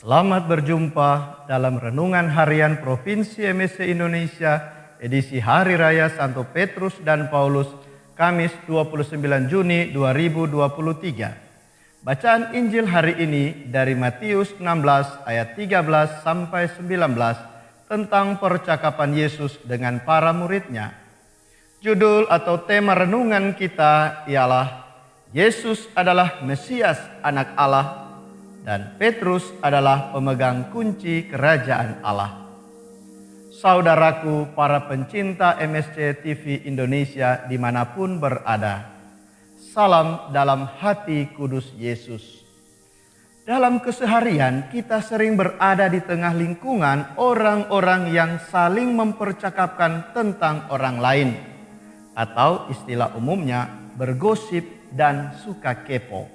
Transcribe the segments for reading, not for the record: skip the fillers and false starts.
Selamat berjumpa dalam Renungan Harian Provinsi MSC Indonesia edisi Hari Raya Santo Petrus dan Paulus, Kamis 29 Juni 2023. Bacaan Injil hari ini dari Matius 16 ayat 13 sampai 19 tentang percakapan Yesus dengan para muridnya. Judul atau tema renungan kita ialah Yesus adalah Mesias Anak Allah dan Petrus adalah pemegang kunci kerajaan Allah. Saudaraku para pencinta MSC TV Indonesia dimanapun berada, salam dalam hati kudus Yesus. Dalam keseharian kita sering berada di tengah lingkungan orang-orang yang saling mempercakapkan tentang orang lain, atau istilah umumnya bergosip dan suka kepo.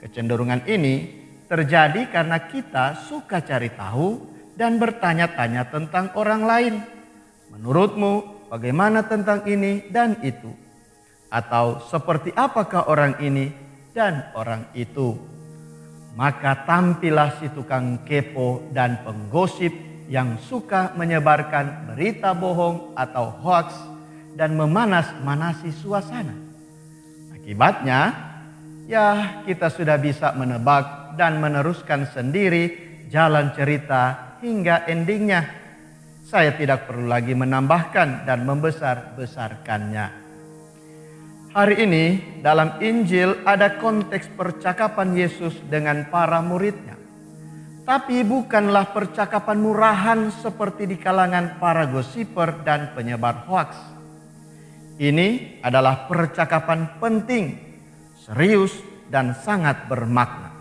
Kecenderungan ini terjadi karena kita suka cari tahu dan bertanya-tanya tentang orang lain. Menurutmu bagaimana tentang ini dan itu? Atau seperti apakah orang ini dan orang itu? Maka tampillah si tukang kepo dan penggosip yang suka menyebarkan berita bohong atau hoax dan memanas-manasi suasana. Akibatnya, ya kita sudah bisa menebak dan meneruskan sendiri jalan cerita hingga endingnya. Saya tidak perlu lagi menambahkan dan membesar-besarkannya. Hari ini dalam Injil ada konteks percakapan Yesus dengan para muridnya. Tapi bukanlah percakapan murahan seperti di kalangan para gosiper dan penyebar hoaks. Ini adalah percakapan penting, serius dan sangat bermakna.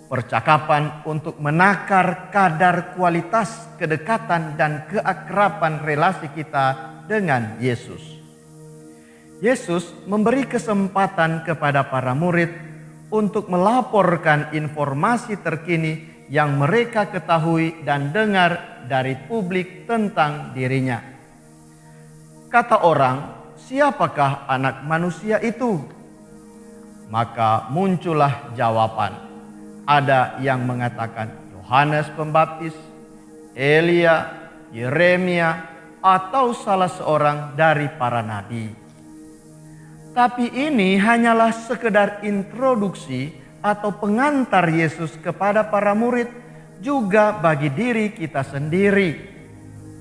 Percakapan untuk menakar kadar kualitas kedekatan dan keakraban relasi kita dengan Yesus. Yesus memberi kesempatan kepada para murid untuk melaporkan informasi terkini yang mereka ketahui dan dengar dari publik tentang dirinya. Kata orang, siapakah anak manusia itu? Maka muncullah jawaban. Ada yang mengatakan Yohanes Pembaptis, Elia, Yeremia, atau salah seorang dari para nabi. Tapi ini hanyalah sekedar introduksi atau pengantar Yesus kepada para murid, juga bagi diri kita sendiri.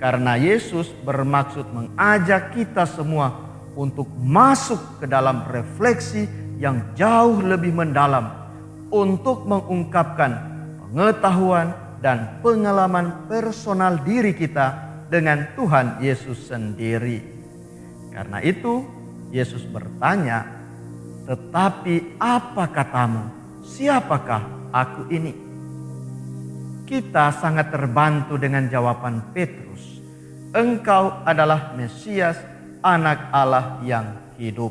Karena Yesus bermaksud mengajak kita semua untuk masuk ke dalam refleksi yang jauh lebih mendalam, untuk mengungkapkan pengetahuan dan pengalaman personal diri kita dengan Tuhan Yesus sendiri. Karena itu Yesus bertanya, "Tetapi apa katamu? Siapakah aku ini?" Kita sangat terbantu dengan jawaban Petrus, "Engkau adalah Mesias, Anak Allah yang hidup."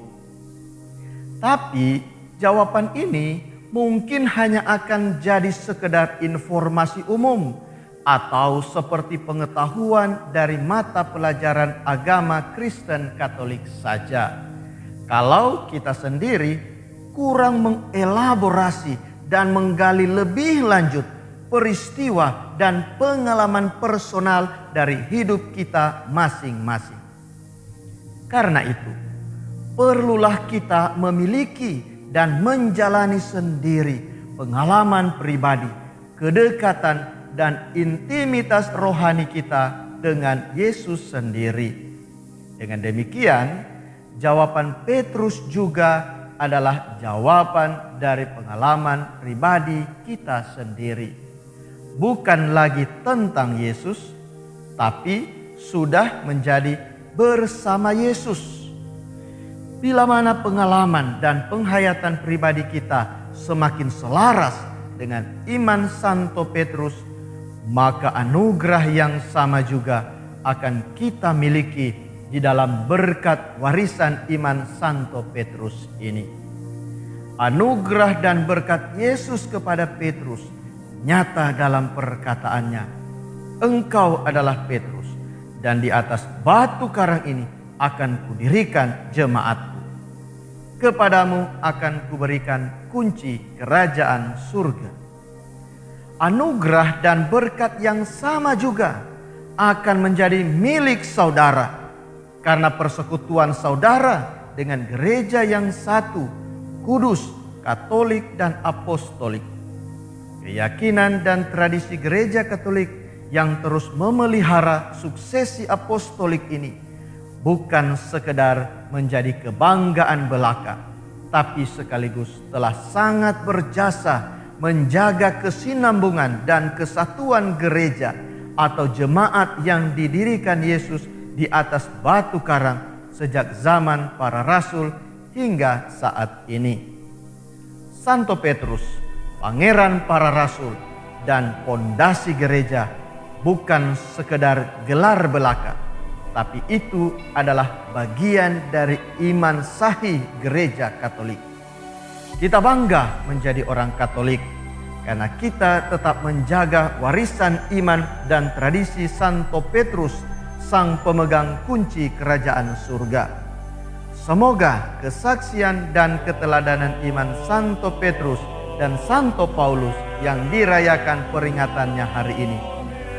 Tapi jawaban ini mungkin hanya akan jadi sekedar informasi umum atau seperti pengetahuan dari mata pelajaran agama Kristen Katolik saja. Kalau kita sendiri kurang mengelaborasi dan menggali lebih lanjut peristiwa dan pengalaman personal dari hidup kita masing-masing. Karena itu, perlulah kita memiliki dan menjalani sendiri pengalaman pribadi, kedekatan dan intimitas rohani kita dengan Yesus sendiri. Dengan demikian, jawaban Petrus juga adalah jawaban dari pengalaman pribadi kita sendiri. Bukan lagi tentang Yesus, tapi sudah menjadi bersama Yesus. Bila mana pengalaman dan penghayatan pribadi kita semakin selaras dengan iman Santo Petrus, maka anugerah yang sama juga akan kita miliki di dalam berkat warisan iman Santo Petrus ini. Anugerah dan berkat Yesus kepada Petrus nyata dalam perkataannya, "Engkau adalah Petrus, dan di atas batu karang ini akan kudirikan jemaat. Kepadamu akan kuberikan kunci kerajaan surga." anugerah dan berkat yang sama juga akan menjadi milik saudara karena persekutuan saudara dengan gereja yang satu, kudus, katolik, dan apostolik. Keyakinan dan tradisi gereja Katolik yang terus memelihara suksesi apostolik ini bukan sekedar menjadi kebanggaan belaka, tapi sekaligus telah sangat berjasa menjaga kesinambungan dan kesatuan gereja atau jemaat yang didirikan Yesus di atas batu karang sejak zaman para rasul hingga saat ini. Santo Petrus, pangeran para rasul dan pondasi gereja, bukan sekedar gelar belaka, tapi itu adalah bagian dari iman sahih gereja Katolik. Kita bangga menjadi orang Katolik karena kita tetap menjaga warisan iman dan tradisi Santo Petrus, sang pemegang kunci kerajaan surga. Semoga kesaksian dan keteladanan iman Santo Petrus dan Santo Paulus yang dirayakan peringatannya hari ini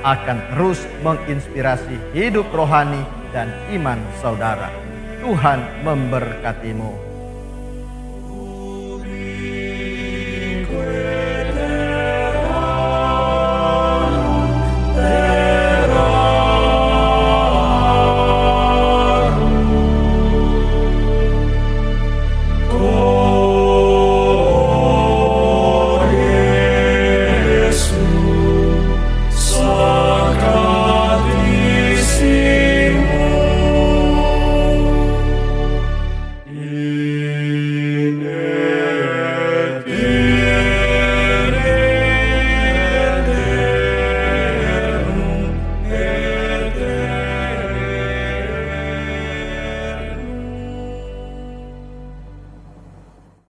akan terus menginspirasi hidup rohani dan iman saudara. Tuhan memberkatimu.